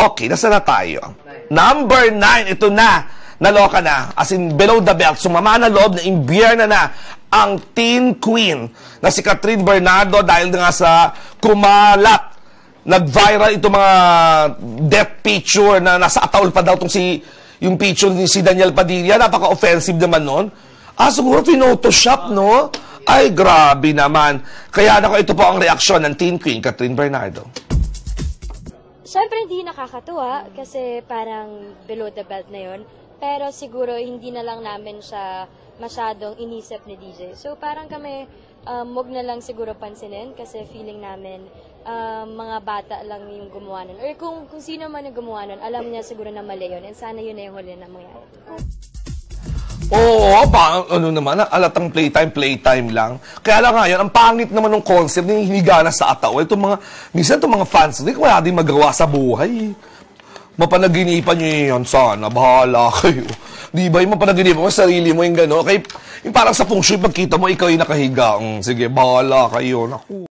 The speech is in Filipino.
Okay, nasa na tayo? Number 9, ito na. Naloka na. As in, below the belt. Sumama na loob na imbierna na ang teen queen na si Catherine Bernardo dahil nga sa kumalat. Nag-viral itong mga death picture na nasa ataol pa daw yung picture ni si Daniel Padilla. Napaka-offensive naman nun. Siguro photoshop, no? Ay, grabe naman. Kaya nako, ito po ang reaksyon ng teen queen, Catherine Bernardo. Siyempre, hindi nakakatuwa kasi parang below the belt na yun. Pero siguro, hindi na lang namin siya masyadong inisip ni DJ. So, parang kami, wag na lang siguro pansinin kasi feeling namin mga bata lang yung gumawa nun. Or kung sino man yung gumawa nun, alam niya siguro na mali yun. And sana yun na yung huli na mangyari. Oo, ano naman, alatang playtime lang. Kaya lang nga yan, ang pangit naman ng concept na hinigana sa ataw. Minsan itong mga fans, wala din magawa sa buhay. Mapanaginipan nyo yan, sana, bahala kayo. Di ba yung mapanaginipan mo, sarili mo yung gano'n? Yung parang sa feng shui, pagkita mo, ikaw yung nakahiga. Sige, bahala kayo. Naku.